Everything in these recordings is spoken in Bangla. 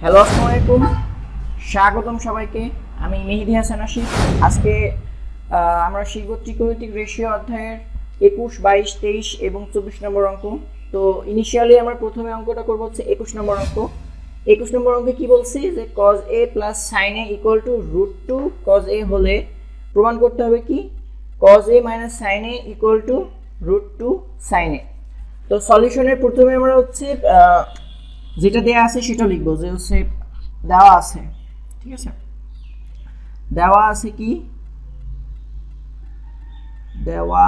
হ্যালো, আসসালামু আলাইকুম। স্বাগতম সবাইকে। আমি মেহেদি হাসান আশিক। আজকে আমরা শিখব ত্রিকোণমিতিক রেশিও অধ্যায়ের 21, 22, 23 এবং 24 নম্বর অঙ্ক। তো ইনিশিয়ালি আমরা প্রথমে অঙ্কটা করব হচ্ছে 21 নম্বর অঙ্ক। 21 নম্বর অঙ্কে কি বলছি যে cos a plus sin a equal to √2 cos a হলে প্রমাণ করতে হবে কি cos a minus sin a equal to √2 sin a। তো সলিউশনের প্রথমে আমরা হচ্ছে যেটা দেওয়া আছে সেটা লিখবো, যে হচ্ছে দেওয়া আছে, ঠিক আছে। দেওয়া আছে কি, দেওয়া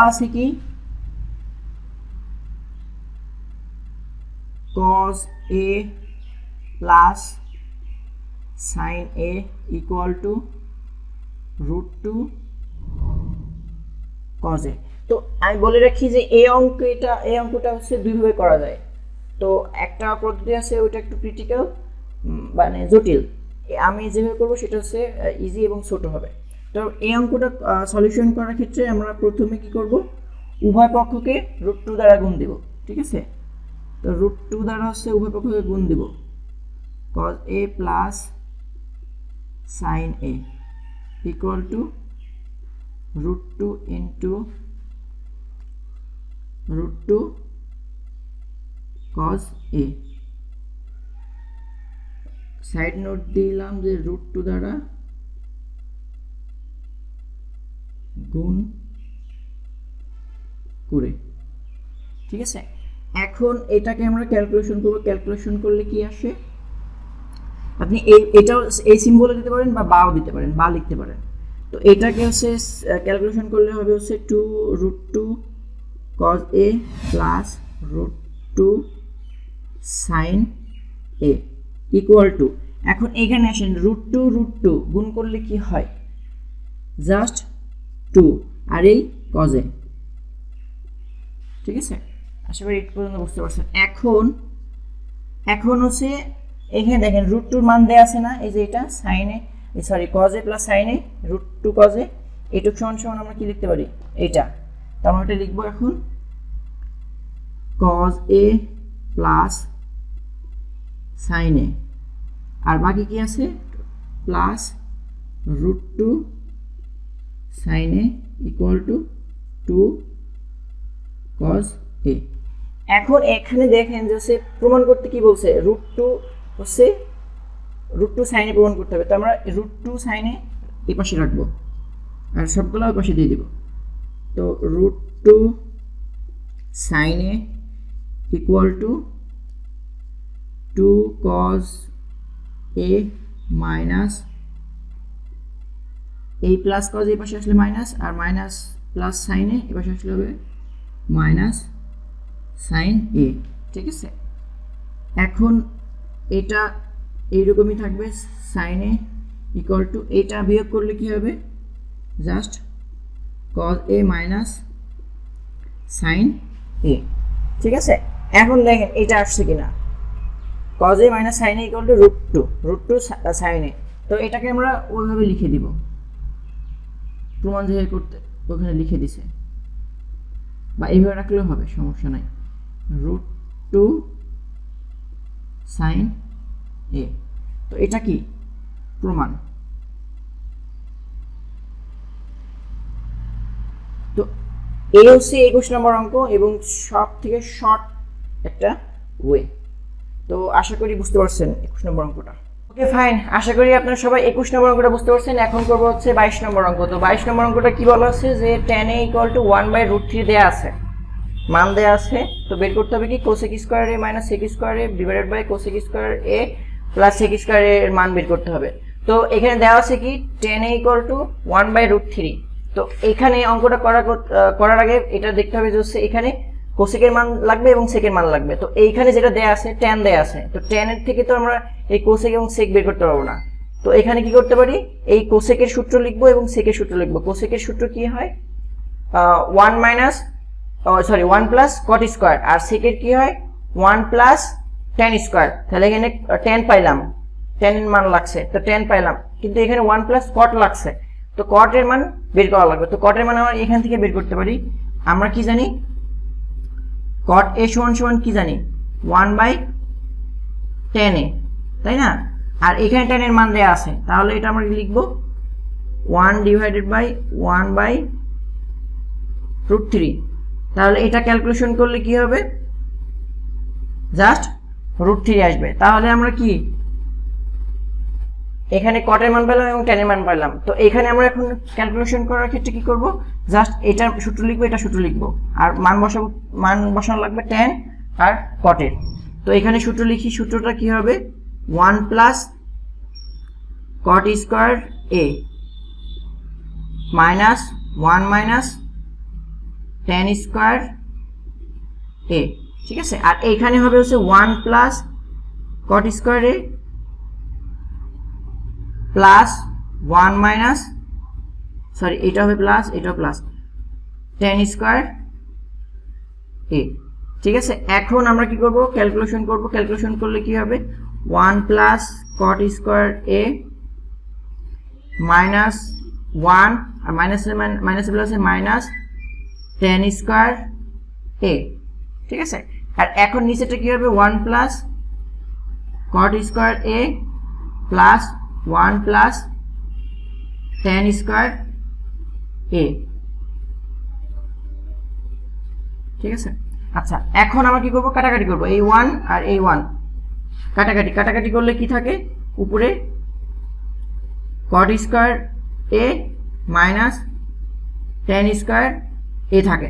আছে কি cos a plus sin a equal to √2 cos a। তো আমি বলে রাখি যে এই অঙ্কটা হচ্ছে দুইভাবে করা যায়। তো একটা পদ্ধতি আছে, ওইটা একটু ক্রিটিক্যাল, মানে জটিল। আমি যেভাবে করবো সেটা হচ্ছে ইজি এবং ছোট হবে। তো এই অঙ্কটা সলিউশন করার ক্ষেত্রে আমরা প্রথমে কি করব, উভয় পক্ষকে √2 দ্বারা গুণ দিব, ঠিক আছে। তো √2 দ্বারা হচ্ছে উভয় পক্ষকে গুণ দিব, cos a plus sin a equal to √2 into √2 cos a। Side note দিলাম যে √2 দ্বারা গুণ করে, ঠিক আছে। এখন এটাকে আমরা ক্যালকুলেশন করব। ক্যালকুলেশন করলে কি আসে, আপনি এটাও এই সিম্বলে দিতে পারেন বা বাও দিতে পারেন, বা লিখতে পারেন। তো এটাকে হচ্ছে ক্যালকুলেশন করলে হবে হচ্ছে 2 √2 cos a plus √2 sin a equal two, এখন এখানে আসেন √2 গুণ করলে কি হয়, জাস্ট 2 আর এই cos a, ঠিক আছে। আশা করি এই পর্যন্ত বুঝতে পারছেন। এখন হচ্ছে এখানে দেখেন √2 মান দেয়া আছে না, এই যে এটা sin a, sorry cos a plus sin a √2 cos a, এটুক সমান আমরা কি লিখতে পারি, এটা। তো আমরা এটা লিখবো এখন cos a plus sin a, আর বাকি কি আছে plus √2 sin a equal to 2 cos a। এখন এখানে দেখেন যে হচ্ছে প্রমাণ করতে কি বলছে, √2 হচ্ছে √2 sin a প্রমাণ করতে হবে। তো আমরা √2 sin a এই পাশে রাখবো আর সবগুলো ওই পাশে দিয়ে দিব। তো √2 sin a equal to 2 cos a minus এই প্লাস cos এই পাশে আসলে মাইনাস, আর মাইনাস প্লাস sin a এই পাশে আসলে হবে মাইনাস sin a, ঠিক আছে। এখন এটা এইরকমই থাকবে, sin a ইকুয়াল টু, এটা বিয়োগ করলে কি হবে, just cos a minus sin a, ঠিক আছে। এখন দেখেন এটা আসছে কিনা, cos a minus sin a equal to √2 sin a। তো এটাকে আমরা ওইভাবে লিখে দিব, প্রমাণ যেভাবে করতে ওখানে লিখে দিছে, বা এইভাবে রাখলেও হবে, সমস্যা নাই, √2 sin a। তো এটা কি প্রমাণ। তো এই হচ্ছে 21 নম্বর অঙ্ক এবং সব থেকে শর্ট একটা ওয়ে। তো আশা করি বুঝতে পারছেন 21 নম্বর অঙ্কটা। ওকে ফাইন, আশা করি আপনারা সবাই 21 নম্বর অঙ্কটা বুঝতে পারছেন। এখন করবো হচ্ছে 22 নম্বর অঙ্ক। তো 22 নম্বর অঙ্কটা কি বলা আছে, যে tan a ইকুয়াল টু 1/√3 দেয়া আছে, মান দেয়া আছে। তো বের করতে হবে কি cosec square a minus sec square a divided by cosec square a plus sec square a এর মান বের করতে হবে। তো এখানে দেওয়া আছে কি tan a ইকুয়াল টু 1/√3। তো এখানে অঙ্কটা করার আগে এটা দেখতে হবে যে হচ্ছে এখানে cosec এর মান লাগবে এবং sec এর মান লাগবে। তো এইখানে যেটা দেয়া আছে tan দেয়া আছে, তো tan এর থেকে তো আমরা এই cosec এবং sec বের করতে পারবো না। তো এখানে কি করতে পারি, এই cosec এর সূত্র লিখবো এবং sec এর সূত্র লিখবো। cosec এর সূত্র কি হয়, 1 প্লাস cot স্কয়ার, আর sec এর কি হয় 1 প্লাস tan স্কয়ার। তাহলে এখানে tan পাইলাম, tan এর মান লাগছে, তো tan পাইলাম, কিন্তু এখানে 1 প্লাস cot লাগছে, তো cot এর মান বের করা লাগবে। তো cot এর মান আমরা এখান থেকে বের করতে পারি। আমরা কি জানি cot a সমান সমান কি জানি 1/10 a, তাই না? আর এখানে 10 এর মান দেয়া আছে, তাহলে এটা আমরা লিখব 1/1/√3। তাহলে এটা ক্যালকুলেশন করলে কি হবে, জাস্ট √3 আসবে। তাহলে আমরা কি এখানে কটের মান পেলাম এবং টেনের মান পেলাম। তো এখানে আমরা এখন ক্যালকুলেশন করার ক্ষেত্রে কি করব, জাস্ট এটা সূত্র লিখবো, এটা সূত্র লিখবো, আর মান বসানো লাগবে 10 আর কটের। তো এখানে সূত্র লিখি, সূত্রটা কি হবে 1 plus cot square a minus 1 minus tan square a, ঠিক আছে? আর এইখানে হবে হচ্ছে 1 plus cot square a plus 1 minus, sorry এটা হবে প্লাস, এটা প্লাস tan স্কয়ার a, ঠিক আছে? এখন আমরা কি করব, ক্যালকুলেশন করব। ক্যালকুলেশন করলে কি হবে 1 plus cot square a minus 1 আর মাইনাস প্লাসে মাইনাস tan স্কয়ার a, ঠিক আছে? আর এখন নিচেটা কি হবে 1 plus cot square a plus 1 plus tan square a, ঠিক আছে? আচ্ছা, এখন আমরা কি করব, কাটাকাটি করব। এই 1 আর এই 1 কাটাকাটি করলে কি থাকে, উপরে cot square a minus tan square a থাকে,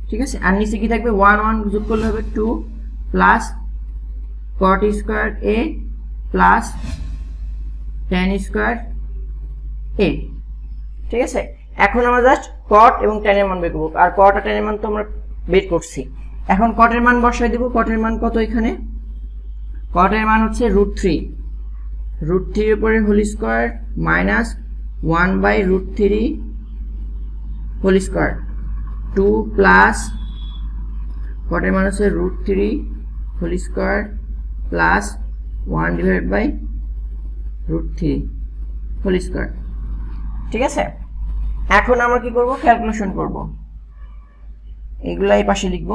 ঠিক আছে? আর নিচে কি থাকবে 1 1 যোগ করলে হবে 2 plus cot square a plus tan square a, ঠিক আছে? এখন আমরা জাস্ট cot এবং tan এর মান বের করব। আর cot আর tan এর মান তো আমরা বের করছি। এখন cot এর মান বসাই দেব। cot এর মান কত এখানে, cot এর মান হচ্ছে √3 এর উপরে whole square minus 1/√3 whole square 2 plus cot এর মান হচ্ছে √3 whole square plus 1/√3 whole square, ঠিক আছে? এখন আমরা কি করব, ক্যালকুলেশন করব। এগুলা এই পাশে লিখব।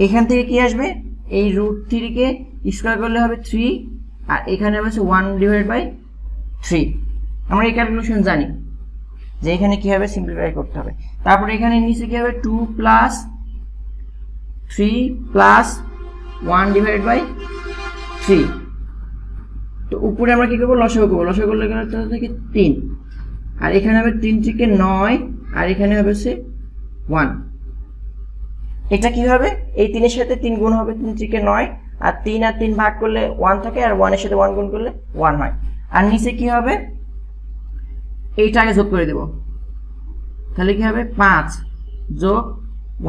এখান থেকে কি আসবে, এই √3 কে স্কয়ার করলে হবে 3 আর এখানে হবে 1/3। আমরা এই ক্যালকুলেশন জানি যে এখানে কি হবে, সিম্পলিফাই করতে হবে। তারপরে এখানে নিচে কি হবে 2 প্লাস 3 প্লাস 1/3। তো উপরে আমরা কি করব, লসাগু করব। লসাগু করলে থেকে 3 আর এখানে হবে 3 থেকে 9 আর এখানে হবে 1। এটা কি হবে, এই 3 এর সাথে 3 গুণ হবে, 3 থেকে 9 আর 3 আর 3 ভাগ করলে 1 থাকে আর 1 এর সাথে 1 গুণ করলে 1 হয়। আর নিচে কি হবে, এইটা আগে যোগ করে দেব। তাহলে কি হবে 5 যোগ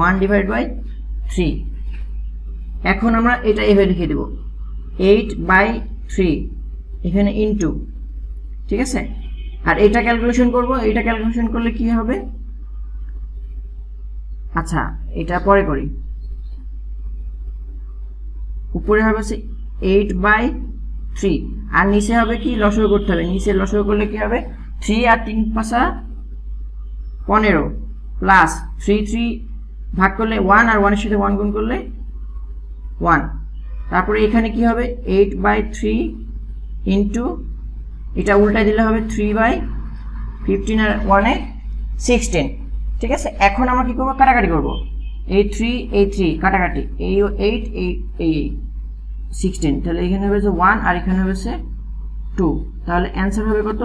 1/3। এখন আমরা এটা এভাবে লিখে দেব 8/3 এখানে ইনটু, ঠিক আছে? আর এটা ক্যালকুলেশন করব। এটা ক্যালকুলেশন করলে কি হবে, আচ্ছা এটা পরে করি। উপরে হবে 8/3 আর নিচে হবে কি, লসাগু করতে হবে। নিচে লসাগু করলে কি হবে 3 আর 3 5 15 প্লাস 3 ভাগ করলে 1 আর 1 এর সাথে 1 গুণ করলে 1। তারপরে এখানে কি হবে 8/3 ইনটু, এটা উল্টাই দিলে হবে 3/15 আর 1 এ 16, ঠিক আছে? এখন আমরা কি করব, কাটাকাটি করব। এই 3 কাটাকাটি, এই 8 এই 16, তাহলে এখানে হবে 1 আর এখানে হবে 2। তাহলে অ্যান্সার হবে কত,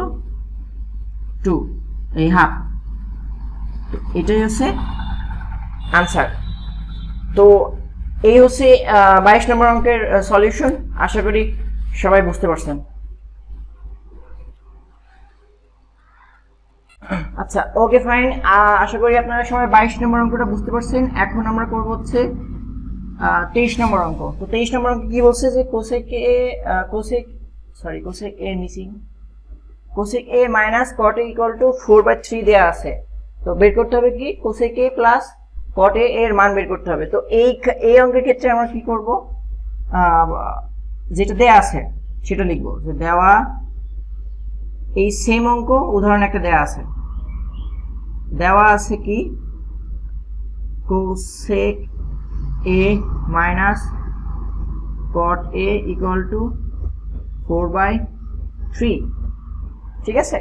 2 এই হাফ। তো এটাই হচ্ছে আনসার। তো এই হচ্ছে 22 নম্বর অঙ্কের সলিউশন। আশা করি সবাই বুঝতে পারছেন। আচ্ছা, ওকে ফাইন। আশা করি আপনারা সবাই 22 নম্বর অঙ্কটা বুঝতে পারছেন। এখন আমরা করব হচ্ছে 23 নম্বর অঙ্ক। তো 23 নম্বর অঙ্ক কি বলছে যে cosec A missing, cosec A minus caught A equal to 4/3 দেয়া আছে। তো বের করতে হবে কি, কোসেক এ প্লাস কট এ এর মান বের করতে হবে। তো এই অঙ্কের ক্ষেত্রে আমরা কি করব, যেটা দেয়া আছে সেটা লিখব। যে দেওয়া এই সেম অঙ্ক, উদাহরণ একটা দেয়া আছে, দেওয়া আছে কি cosec a minus cot a equal to 4/3 ঠিক আছে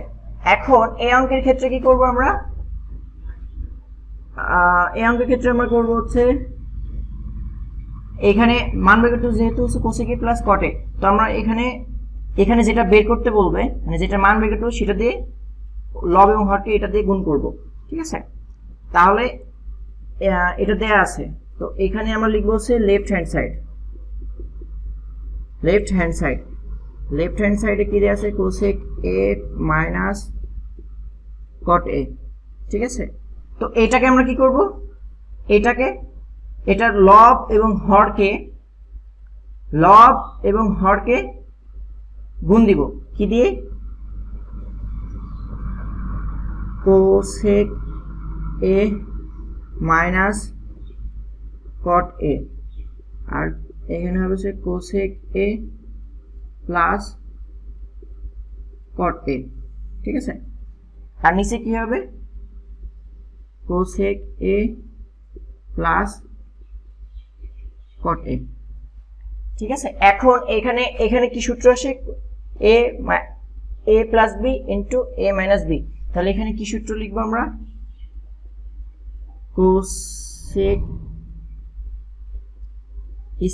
এখন এই অঙ্কের ক্ষেত্রে কি করব আমরা এই অঙ্কের ক্ষেত্রে আমরা করব হচ্ছে এখানে মান বের করতে যেহেতু হচ্ছে cosec a plus cot a তো আমরা এখানে যেটা বের করতে বলবে মানে যেটা মান বের করতে সেটা দিয়ে লব এবং হরকে এটা দিয়ে গুণ করব ঠিক আছে তাহলে এটা দেয়া আছে তো এখানে আমরা লিখব হচ্ছে লেফট হ্যান্ড সাইডে কি দেয়া আছে cosec a minus cot a ঠিক আছে তো এটাকে আমরা কি করব এটার লব এবং হরকে গুণ দিব কি দিয়ে cosec a minus cot a আর এখানে হবে হচ্ছে cosec a plus cot a ঠিক আছে আর নিচে কি হবে cosec a plus cot a ঠিক আছে এখন এখানে কি সূত্র আসে a plus b into a minus b তাহলে এখানে কি সূত্র লিখব আমরা cosec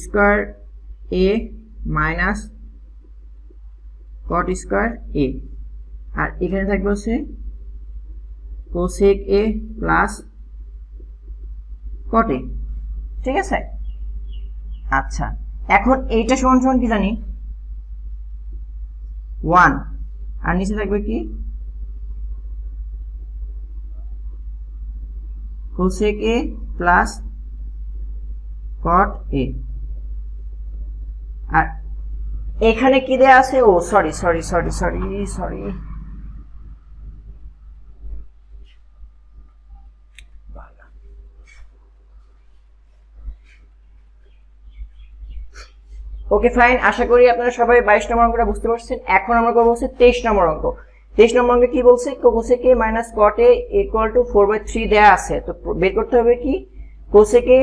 square a minus cot square a আর এখানে থাকবে হচ্ছে cosec a plus cot a ঠিক আছে আচ্ছা এখন এইটা সমান সমান কি জানি 1 আর নিচে থাকবে কি cosec a plus cot a আর এখানে কি দেয়া আছে ও সরি ওকে ফাইন আশা করি আপনারা সবাই 22 নম্বর অঙ্কটা বুঝতে পারছেন এখন আমরা করব হচ্ছে 23 নম্বর অঙ্ক 23 নম্বর অঙ্কে কি বলছে cosec a minus cot a equal to 4/3 দেয়া আছে তো বের করতে হবে কি cosec a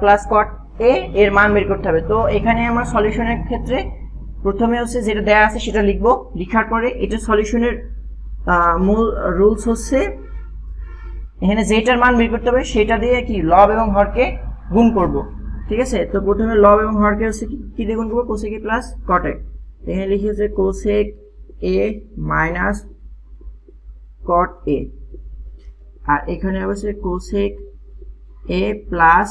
plus cot a এর মান বের করতে হবে তো এখানে আমরা সলিউশনের ক্ষেত্রে প্রথমে হচ্ছে যেটা দেয়া আছে সেটা লিখব লেখার পরে এটা সলিউশনের মূল রুলস হচ্ছে এখানে যেটার মান বের করতে হবে সেটা দিয়ে কি লব এবং হরকে গুণ করব ঠিক আছে তো প্রথমে লব এবং হরকে হচ্ছে কি দিয়ে গুণ করব cosec a plus cot a এখানে লিখি হচ্ছে cosec a minus cot a আর এখানে হচ্ছে cosec a plus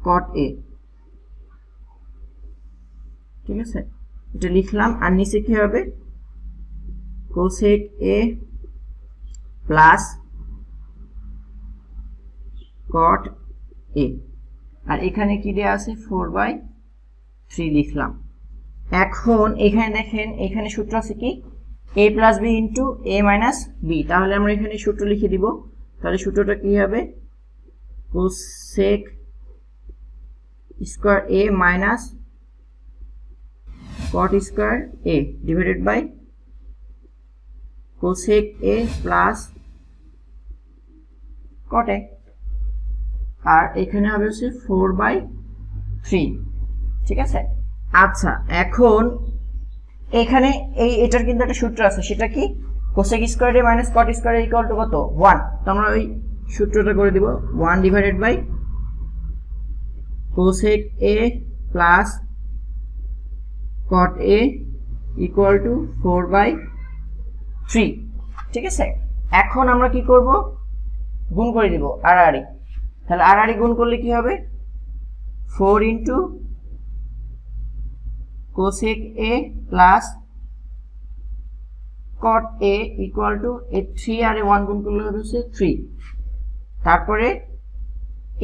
cot a ঠিক আছে এটা লিখলাম আর নিচে কি হবে cosec a plus cot a আর এখানে কি দেয়া আছে 4/3 লিখলাম এখন এখানে দেখেন এখানে সূত্র আছে কি a plus b into a minus b তাহলে আমরা এখানে সূত্র লিখে দিব তাহলে সূত্রটা কি হবে cosec square a minus cot square a divided by cosec a plus cot a আর এখানে হবে হচ্ছে 4/3 ঠিক আছে আচ্ছা এখন এখানে এটার কিন্তু একটা সূত্র আছে সেটা কি cosec square a minus cot square a equal to কত 1 তো আমরা ওই সূত্রটা করে দিব 1 divided by cosec a plus cot a equal to 4/3 ঠিক আছে এখন আমরা কি করব গুণ করে দিব আড়াআড়ি তাহলে আড়াআড়ি গুণ করলে কি হবে 4 into cosec a plus cot a equal to 3 আর 1 গুণ করলে হবে 3 তারপরে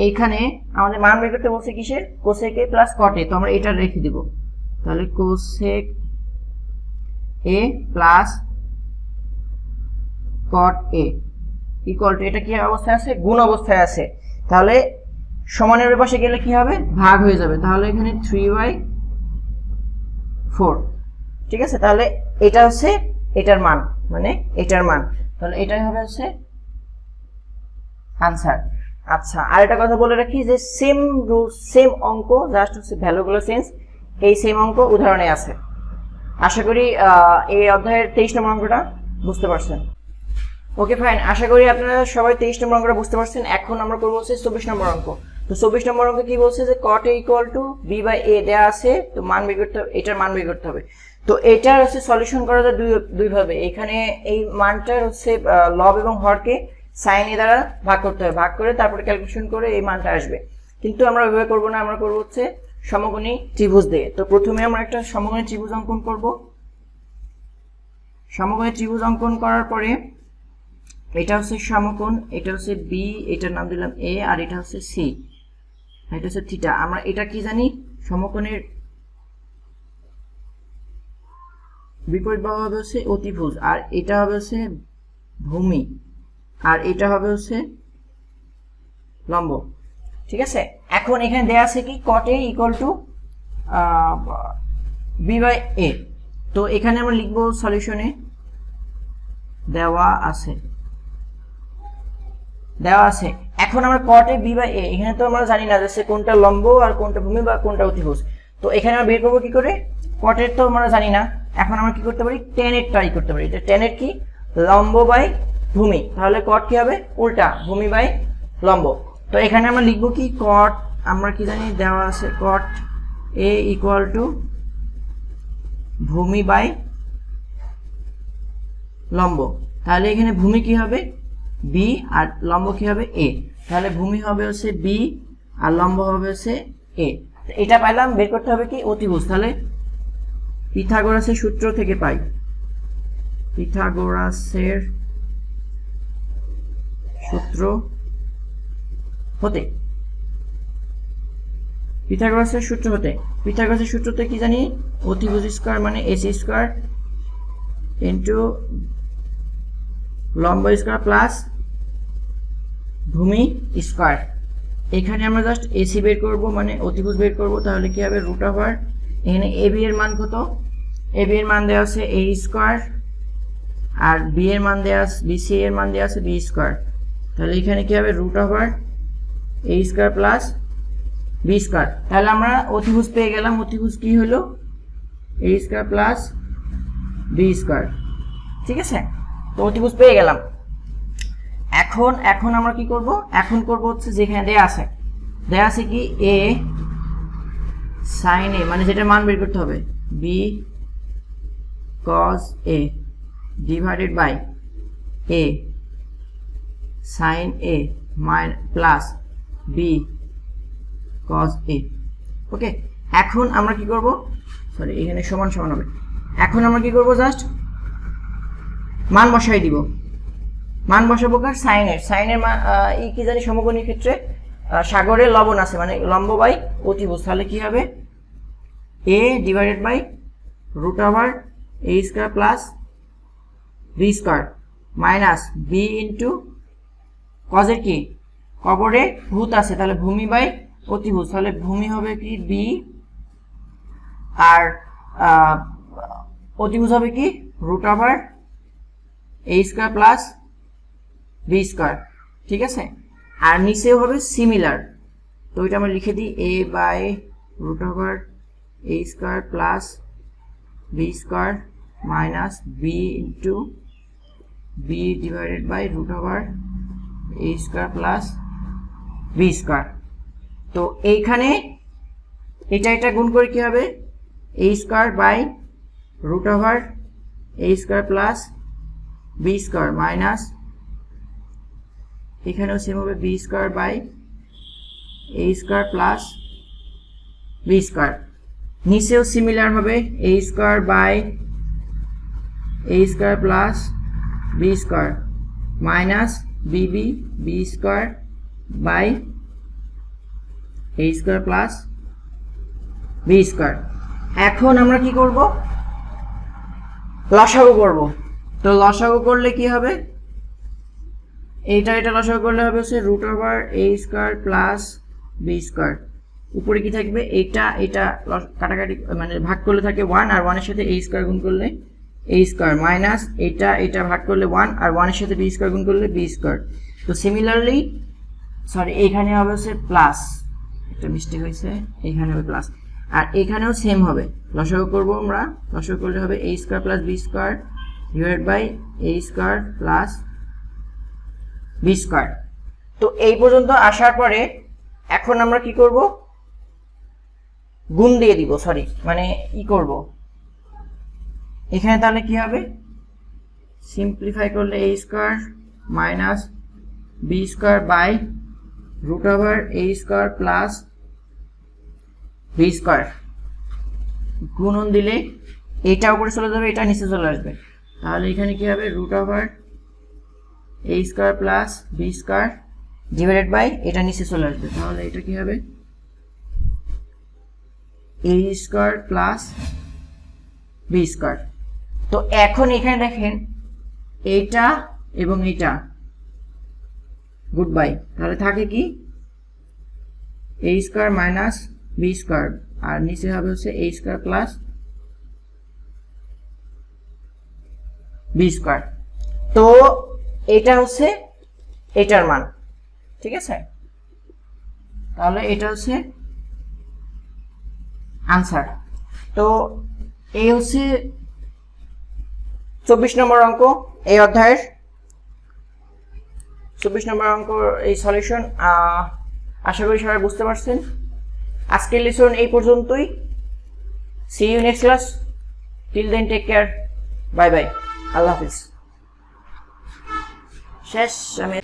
এইখানে আমাদের মান বের করতে বলছে কিসের cosec a plus cot a তো আমরা এটা রেখে দিব তাহলে cosec a plus cot a equal to এটা কি অবস্থায় আছে গুণ অবস্থায় আছে তাহলে সমানের পাশে গেলে কি হবে ভাগ হয়ে যাবে তাহলে এখানে 3/4 ঠিক আছে তাহলে এটা হচ্ছে এটার মান মানে এটার মান তাহলে এটাই হবে হচ্ছে आंसर আচ্ছা, আর একটা কথা বলে রাখি যে সেম রুল সেম অঙ্ক, জাস্ট হচ্ছে ভ্যালুগুলো চেঞ্জ, এই সেম অঙ্ক উদাহরণে আছে। আশা করি এই অধ্যায়ের 23 নম্বর অঙ্কটা বুঝতে পারছেন। ওকে ফাইন, আশা করি আপনারা সবাই 23 নম্বর অঙ্কটা বুঝতে পারছেন। এখন আমরা করবো হচ্ছে 24 নম্বর অঙ্ক। তো 24 নম্বর অঙ্ক কি বলছে যে cot a equal to b by a দেওয়া আছে, তো মান বের করতে হবে, এটার মান বের করতে হবে। তো এটার হচ্ছে সলিউশন করা যায় দুই ভাবে। এখানে এই মানটার হচ্ছে লব এবং হরকে সাইন এ দ্বারা ভাগ করতে হবে, ভাগ করে তারপরে ক্যালকুলেশন করে এই মানটা আসবে। কিন্তু আমরা ওইভাবে করবো না, আমরা করবো হচ্ছে সমকোণী ত্রিভুজ দিয়ে। তো প্রথমে আমরা একটা সমকোণী ত্রিভুজ অঙ্কন করব। সমকোণী ত্রিভুজ অঙ্কন করার পরে এটা হচ্ছে সমকোণ, এটা হচ্ছে বি, এটার নাম দিলাম এ, আর এটা হচ্ছে সি, এটা হচ্ছে থিটা। আমরা এটা কি জানি, সমকোণের বিপরীত বাহু হবে হচ্ছে অতিভুজ, আর এটা হবে হচ্ছে ভূমি, আর এটা হবে হচ্ছে লম্ব। ঠিক আছে, এখন এখানে দেয়া আছে কি cot a equal to b by a। তো এখানে আমরা লিখবো সলিউশনে দেওয়া আছে এখন আমরা cot a b by a, এখানে তো আমরা জানি না যে কোনটা লম্ব আর কোনটা ভূমি বা কোনটা অতিভুজ। তো এখানে আমরা বের করবো কি করে, cot এর তো আমরা জানি না, এখন আমরা কি করতে পারি, tan এর ট্রাই করতে পারি। এটা tan এর কি লম্ব বাই ভূমি, তাহলে cot কি হবে উল্টা, ভূমি বাই লম্ব। তো এখানে আমরা লিখবো কি cot, আমরা কি জানি দেওয়া আছে cot a ইকুয়াল টু ভূমি বাই লম্ব। তাহলে এখানে ভূমি কি হবে b আর লম্ব কি হবে a, তাহলে ভূমি হবে হচ্ছে b আর লম্ব হবে হচ্ছে a। এটা পাইলাম, বের করতে হবে কি অতিভুজ। তাহলে পিথাগোরাসের সূত্র থেকে পাই, পিথাগোরাসের সূত্র হতে, পিথাগোরাসের সূত্রতে কি জানি, অতিভুজ স্কয়ার মানে এসি স্কয়ার ইন্টু লম্ব স্কয়ার প্লাস ভূমি স্কয়ার। এখানে আমরা জাস্ট এসি বের করব মানে অতিভুজ বের করব, তাহলে কি হবে রুট ওভার, এখানে এবি এর মান কত, এবি এর মান দেওয়া আছে a স্কয়ার, আর বি এর মান দেওয়া আছে, বিসি এর মান দেওয়া আছে b স্কয়ার। তাহলে এখানে কি হবে root over a square plus b square. তাহলে আমরা অতিভুজ পেয়ে গেলাম, অতিভুজ কি হলো a square plus b square. ঠিক আছে, তো অতিভুজ পেয়ে গেলাম। এখন আমরা কি করব, এখন করব হচ্ছে যেখানে দেয়া আছে কি a sin a, মানে যেটা মান বের করতে হবে b cos a divided by a sin a plus b cos a। Okay, এখন আমরা কি করব, সরি এখানে সমান সমান হবে। এখন আমরা কি করব, জাস্ট মান বসাই দিব, মান বসাবো কার সাইনের মান কি জানি, সমকোণীর ক্ষেত্রে সাগরের লবণ আছে মানে লম্ব বাই অতিভুজ। তাহলে কি হবে a divided by root over a square plus b square minus b into কজের কি কবরে ভূত আছে, তাহলে ভূমি বাই অতিভুজ, তাহলে ভূমি হবে কি b আর অতিভুজ হবে কি root over a square plus b square. ঠিক আছে, আর নিচেও হবে সিমিলার, তো এটা আমরা লিখে দিই a by root over a square plus b square minus b into b divided by root over a square plus b square. তো এইখানে এটা গুণ করে কি হবে a square by root over a square plus b square minus এখানেও সেম হবে b square by a square plus b square. নিচেও সিমিলার হবে a square by a square plus b square minus b square by a square plus b square. এখন আমরা কি করব, লসাগু করব। তো লসাগু করলে কি হবে, এটা লসাগু করলে হবে হচ্ছে root over a square plus b square. উপরে কি থাকবে, এটা কাটাকাটি মানে ভাগ করলে থাকে 1, আর 1 এর সাথে a স্কয়ার গুণ করলে a স্কয়ার মাইনাস এটা ভাগ করলে 1, আর 1 এর সাথে b স্কয়ার গুণ করলে b স্কয়ার। তো সরি এইখানে হবে হচ্ছে প্লাস, একটা মিস্টেক হয়েছে, এইখানে হবে প্লাস, আর এখানেও সেম হবে। লসাগু করবো আমরা, লসাগু করলে হবে a square plus b square divided by a square plus b square. তো এই পর্যন্ত আসার পরে এখন আমরা কি করব, গুণ দিয়ে দিব, সরি মানে ই করব এখানে, তাহলে কি হবে, সিম্পলিফাই করলে a square minus b square by root over a square plus b square, গুণন দিলে এটা উপরে চলে যাবে, এটা নিচে চলে আসবে, তাহলে এখানে কি হবে root over a square plus b square divided by এটা নিচে চলে আসবে, তাহলে এটা কি হবে a square plus b square. তো এখন এখানে দেখেন এইটা এবং এইটা গুড বাই, তাহলে থাকে কি a square minus b square, আর নিচে হবে হচ্ছে a square plus b square. তো এটা হচ্ছে এটার মান, ঠিক আছে, তাহলে এটা হচ্ছে আনসার। তো এই হচ্ছে 24 নম্বর অঙ্ক এই অধ্যায়ের, 24 নম্বর অঙ্ক এই সলিউশন। আশা করি সবাই বুঝতে পারছেন। আজকের লেসন এই পর্যন্তই। See you next class, till then take care, bye bye, আল্লাহ হাফিজ। শেষ আমি